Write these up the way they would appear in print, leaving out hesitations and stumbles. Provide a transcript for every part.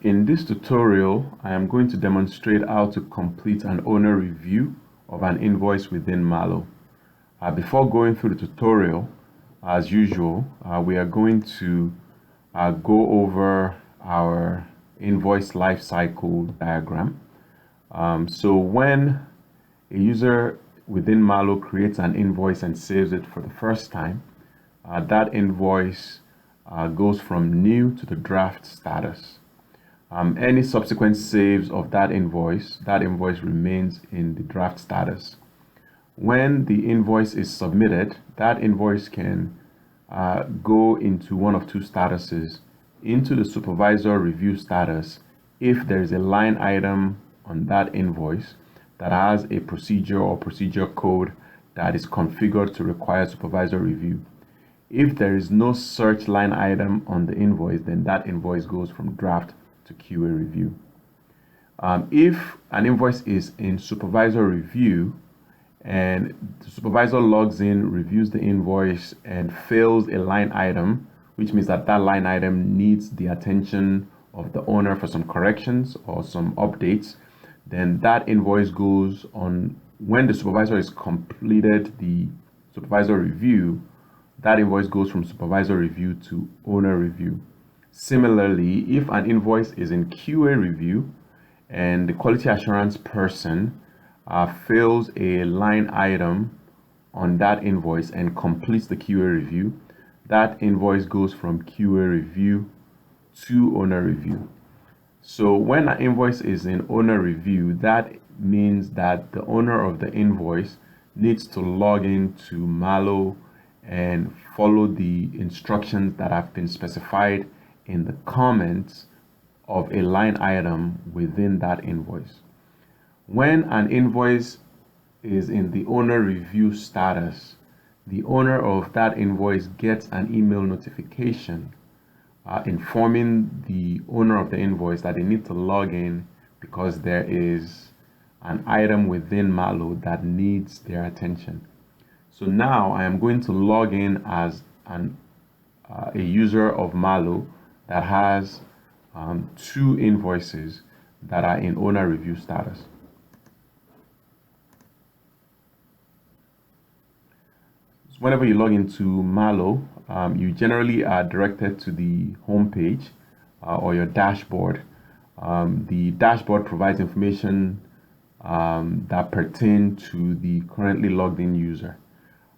In this tutorial, I am going to demonstrate how to complete an owner review of an invoice within Mallow. Before going through the tutorial, as usual, we are going to go over our invoice lifecycle diagram. So when a user within Mallow creates an invoice and saves it for the first time, that invoice goes from new to the draft status. Any subsequent saves of that invoice remains in the draft status. When the invoice is submitted, that invoice can go into one of two statuses, into the supervisor review status if there is a line item on that invoice that has a procedure or procedure code that is configured to require supervisor review. If there is no such line item on the invoice, then that invoice goes from draft to QA review. If an invoice is in supervisor review and the supervisor logs in, reviews the invoice and fails a line item, which means that that line item needs the attention of the owner for some corrections or some updates, then that invoice goes on. When the supervisor has completed the supervisor review, that invoice goes from supervisor review to owner review. Similarly, if an invoice is in QA review and the quality assurance person fails a line item on that invoice and completes the QA review, that invoice goes from QA review to owner review. So when an invoice is in owner review, that means that the owner of the invoice needs to log into Mallow and follow the instructions that have been specified in the comments of a line item within that invoice. When an invoice is in the owner review status, the owner of that invoice gets an email notification informing the owner of the invoice that they need to log in because there is an item within Mallow that needs their attention. So now I am going to log in as a user of Mallow that has two invoices that are in owner review status. So whenever you log into Mallow, you generally are directed to the home page or your dashboard. The dashboard provides information that pertain to the currently logged in user.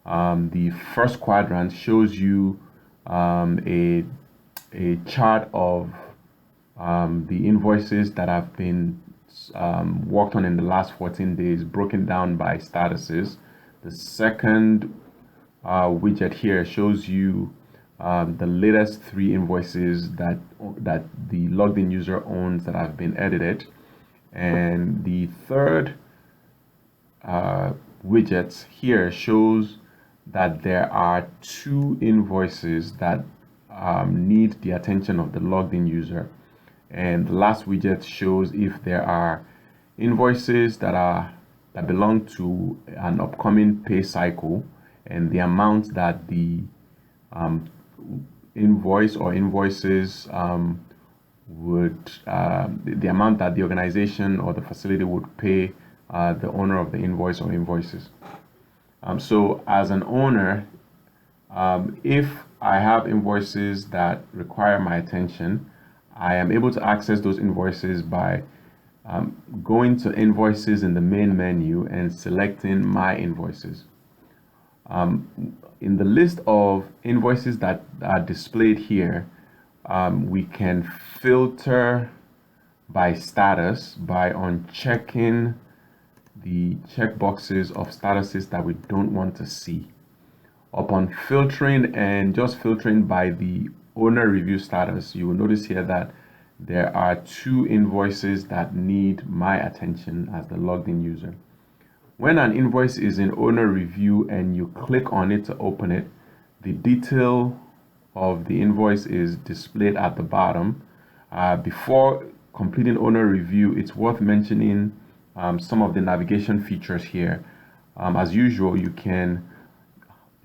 The first quadrant shows you a chart of the invoices that have been worked on in the last 14 days, broken down by statuses. The second widget here shows you the latest 3 invoices that the logged in user owns that have been edited. And the third widget here shows that there are 2 invoices that need the attention of the logged in user. And the last widget shows if there are invoices that belong to an upcoming pay cycle and the amount that the invoice or invoices would the amount that the organization or the facility would pay the owner of the invoice or invoices. So as an owner, if I have invoices that require my attention, I am able to access those invoices by going to invoices in the main menu and selecting my invoices. In the list of invoices that are displayed here, we can filter by status by unchecking the checkboxes of statuses that we don't want to see. Upon filtering and just filtering by the owner review status, you will notice here that there are 2 invoices that need my attention as the logged in user. When an invoice is in owner review and you click on it to open it, the detail of the invoice is displayed at the bottom. Before completing owner review, it's worth mentioning some of the navigation features here. As usual, you can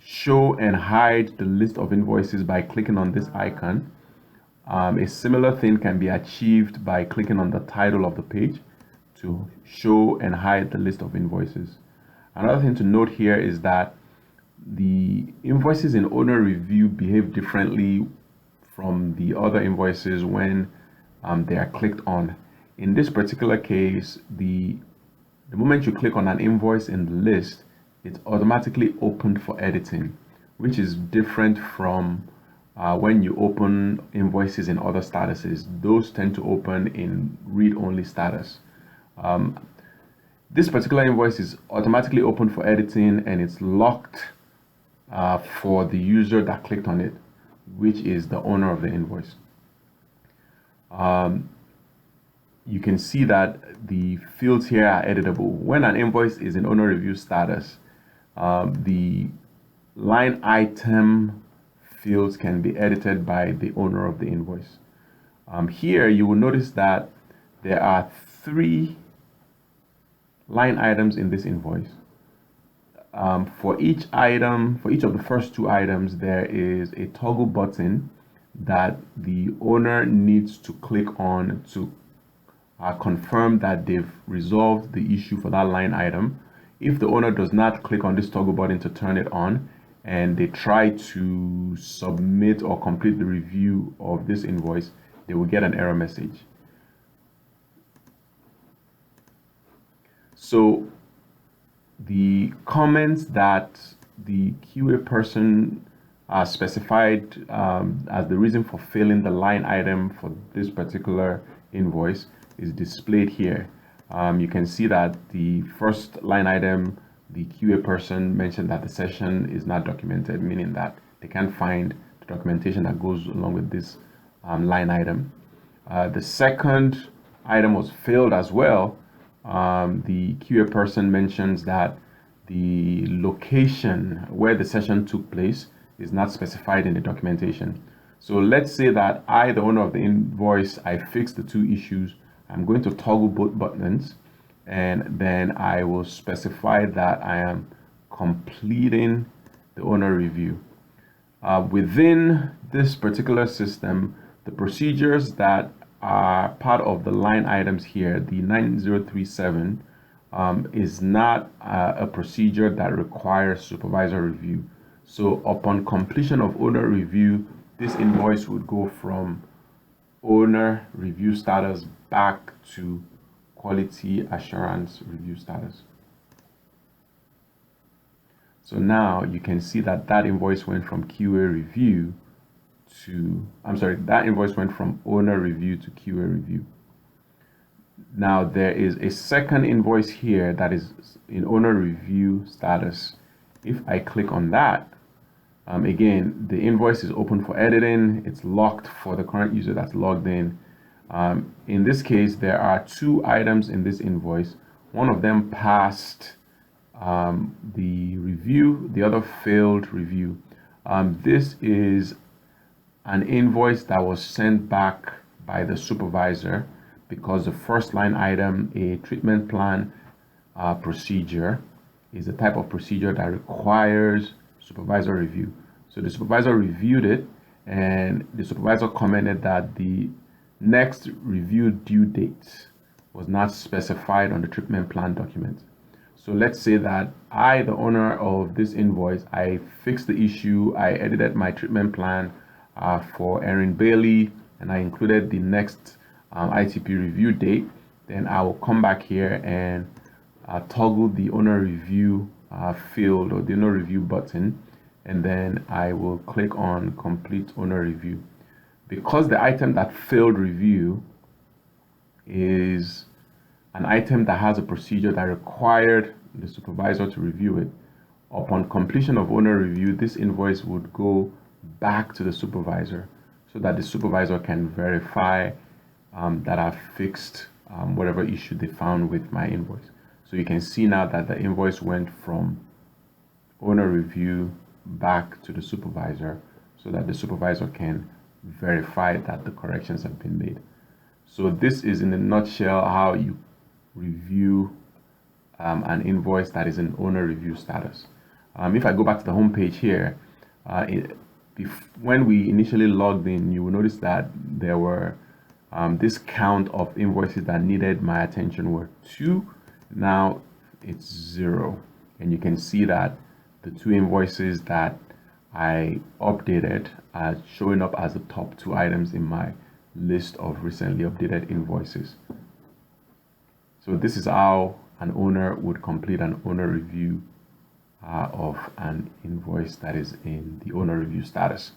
show and hide the list of invoices by clicking on this icon. A similar thing can be achieved by clicking on the title of the page to show and hide the list of invoices. Another thing to note here is that the invoices in owner review behave differently from the other invoices when they are clicked on. In this particular case, the moment you click on an invoice in the list, it's automatically opened for editing, which is different from when you open invoices in other statuses. Those tend to open in read-only status. This particular invoice is automatically open for editing, and it's locked for the user that clicked on it, which is the owner of the invoice. You can see that the fields here are editable. When an invoice is in owner review status, the line item fields can be edited by the owner of the invoice. Here you will notice that there are 3 line items in this invoice. For each item, for each of the first 2 items, there is a toggle button that the owner needs to click on to confirm that they've resolved the issue for that line item. If the owner does not click on this toggle button to turn it on, and they try to submit or complete the review of this invoice, they will get an error message. So the comments that the QA person specified as the reason for failing the line item for this particular invoice is displayed here. You can see that the first line item, the QA person mentioned that the session is not documented, meaning that they can't find the documentation that goes along with this line item. The second item was failed as well. The QA person mentions that the location where the session took place is not specified in the documentation. So let's say that I, the owner of the invoice, I fixed the 2 issues. I'm going to toggle both buttons, and then I will specify that I am completing the owner review. Within this particular system, the procedures that are part of the line items here, the 9037, is not a procedure that requires supervisor review. So upon completion of owner review, this invoice would go from owner review status back to quality assurance review status. So now you can see that that invoice went from QA review to, that invoice went from owner review to QA review. Now there is a second invoice here that is in owner review status. If I click on that, again, the invoice is open for editing. It's locked for the current user that's logged in. In this case, there are 2 items in this invoice. One of them passed the review, the other failed review. This is an invoice that was sent back by the supervisor because the first line item, a treatment plan procedure, is a type of procedure that requires supervisor review. So the supervisor reviewed it, and the supervisor commented that the next review due date was not specified on the treatment plan document. So let's say that I, the owner of this invoice, I fixed the issue, I edited my treatment plan for Erin Bailey, and I included the next ITP review date. Then I will come back here and toggle the owner review field, or the owner review button, and then I will click on complete owner review. Because the item that failed review is an item that has a procedure that required the supervisor to review it, upon completion of owner review, this invoice would go back to the supervisor so that the supervisor can verify that I've fixed whatever issue they found with my invoice. So you can see now that the invoice went from owner review back to the supervisor so that the supervisor can verify that the corrections have been made. So this is in a nutshell how you review an invoice that is in owner review status. If I go back to the home page here, when we initially logged in, you will notice that there were this count of invoices that needed my attention were 2. Now it's 0. And you can see that the 2 invoices that I updated are showing up as the top 2 items in my list of recently updated invoices. So this is how an owner would complete an owner review of an invoice that is in the owner review status.